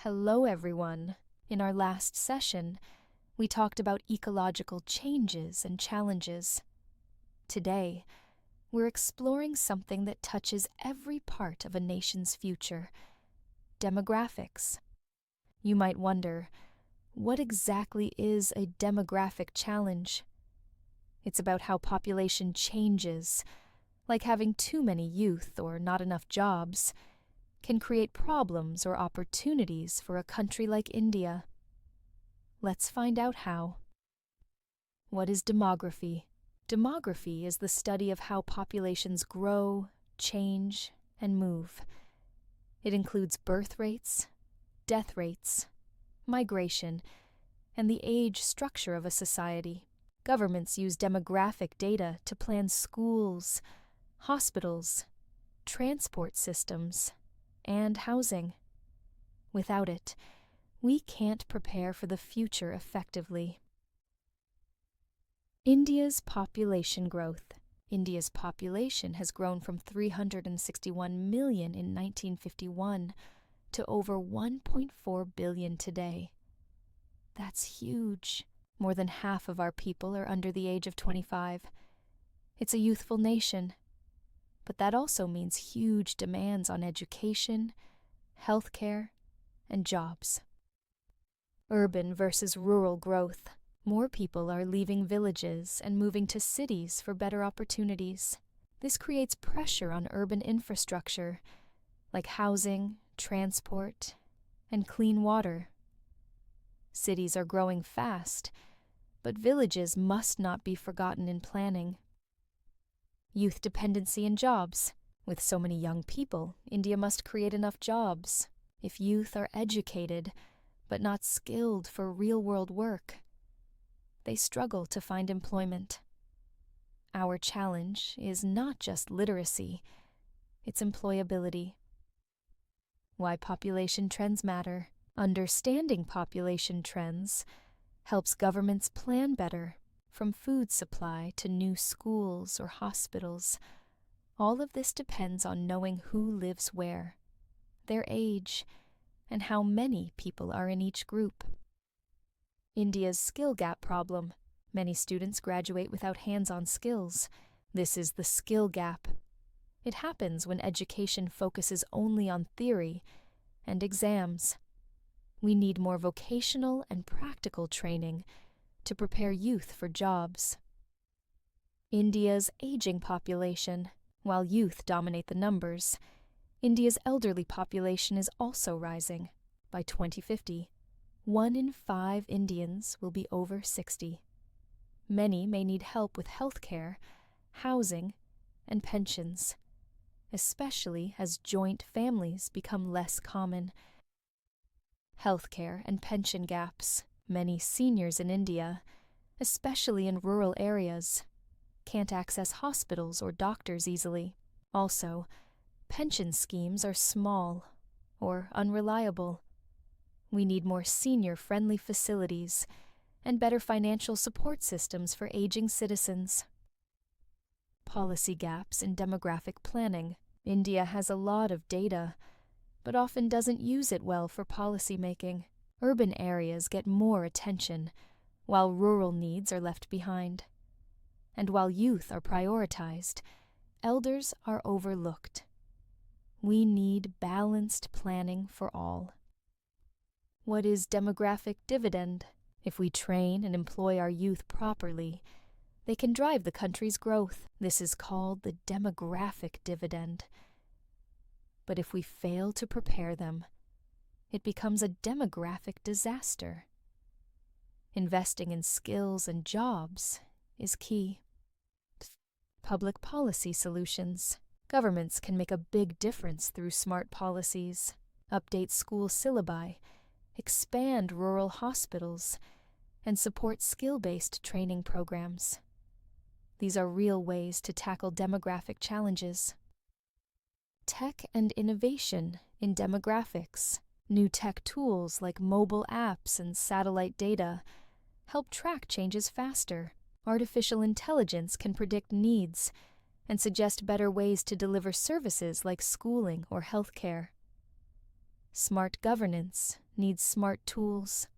Hello, everyone. In our last session, we talked about ecological changes and challenges. Today, we're exploring something that touches every part of a nation's future: demographics. You might wonder, what exactly is a demographic challenge? It's about how population changes, like having too many youth or not enough jobs, can create problems or opportunities for a country like India. Let's find out how. What is demography? Demography is the study of how populations grow, change, and move. It includes birth rates, death rates, migration, and the age structure of a society. Governments use demographic data to plan schools, hospitals, transport systems, and housing. Without it, we can't prepare for the future effectively. India's population growth. India's population has grown from 361 million in 1951 to over 1.4 billion today. That's huge. More than half of our people are under the age of 25. It's a youthful nation. But that also means huge demands on education, healthcare, and jobs. Urban versus rural growth. More people are leaving villages and moving to cities for better opportunities. This creates pressure on urban infrastructure, like housing, transport, and clean water. Cities are growing fast, but villages must not be forgotten in planning. Youth dependency and jobs. With so many young people, India must create enough jobs. If youth are educated, but not skilled for real-world work, they struggle to find employment. Our challenge is not just literacy, it's employability. Why population trends matter. Understanding population trends helps governments plan better, from food supply to new schools or hospitals. All of this depends on knowing who lives where, their age, and how many people are in each group. India's skill gap problem. Many students graduate without hands-on skills. This is the skill gap. It happens when education focuses only on theory and exams. We need more vocational and practical training to prepare youth for jobs. India's aging population. While youth dominate the numbers, India's elderly population is also rising. By 2050, 1 in 5 Indians will be over 60. Many may need help with healthcare, housing, and pensions, especially as joint families become less common. Healthcare and pension gaps. Many seniors in India, especially in rural areas, can't access hospitals or doctors easily. Also, pension schemes are small or unreliable. We need more senior-friendly facilities and better financial support systems for aging citizens. Policy gaps in demographic planning. India has a lot of data, but often doesn't use it well for policy making. Urban areas get more attention, while rural needs are left behind. And while youth are prioritized, elders are overlooked. We need balanced planning for all. What is demographic dividend? If we train and employ our youth properly, they can drive the country's growth. This is called the demographic dividend. But if we fail to prepare them, it becomes a demographic disaster. Investing in skills and jobs is key. Public policy solutions. Governments can make a big difference through smart policies, update school syllabi, expand rural hospitals, and support skill-based training programs. These are real ways to tackle demographic challenges. Tech and innovation in demographics. New tech tools like mobile apps and satellite data help track changes faster. Artificial intelligence can predict needs and suggest better ways to deliver services like schooling or healthcare. Smart governance needs smart tools.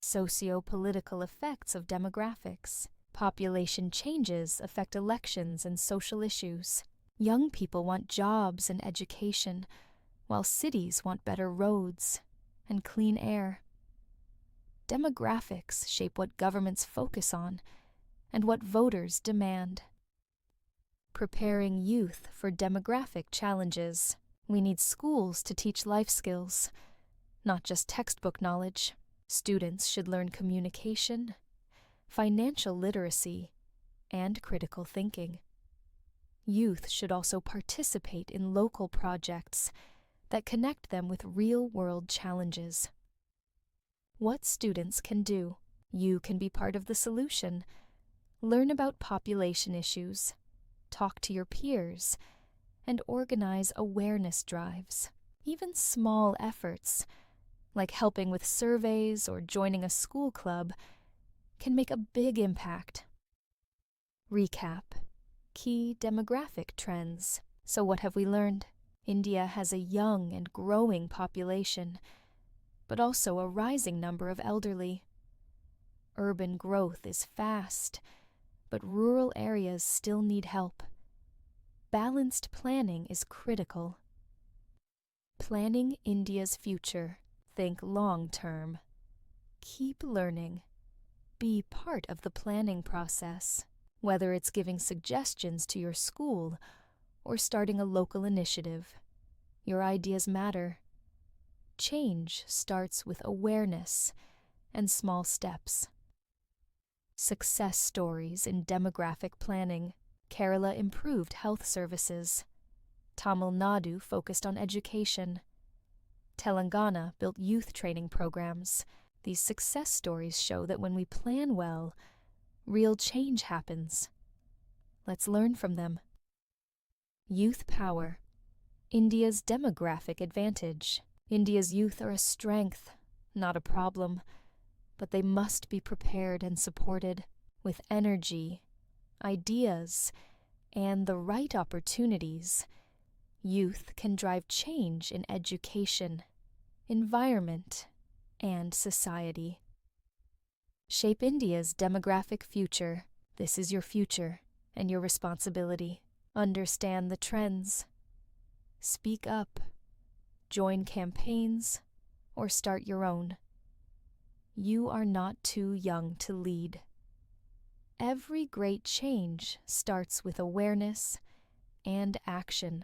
Socio-political effects of demographics. Population changes affect elections and social issues. Young people want jobs and education, while cities want better roads and clean air. Demographics shape what governments focus on and what voters demand. Preparing youth for demographic challenges. We need schools to teach life skills, not just textbook knowledge. Students should learn communication, financial literacy, and critical thinking. Youth should also participate in local projects that connect them with real-world challenges. What students can do. You can be part of the solution. Learn about population issues, talk to your peers, and organize awareness drives. Even small efforts, like helping with surveys or joining a school club, can make a big impact. Recap. Key demographic trends. So what have we learned? India has a young and growing population, but also a rising number of elderly. Urban growth is fast, but rural areas still need help. Balanced planning is critical. Planning India's future. Think long-term. Keep learning. Be part of the planning process, whether it's giving suggestions to your school or starting a local initiative. Your ideas matter. Change starts with awareness and small steps. Success stories in demographic planning. Kerala improved health services. Tamil Nadu focused on education. Telangana built youth training programs. These success stories show that when we plan well, real change happens. Let's learn from them. Youth power. India's demographic advantage. India's youth are a strength, not a problem, but they must be prepared and supported with energy, ideas, and the right opportunities. Youth can drive change in education, environment, and society. Shape India's demographic future. This is your future and your responsibility. Understand the trends. Speak up. Join campaigns or start your own. You are not too young to lead. Every great change starts with awareness and action.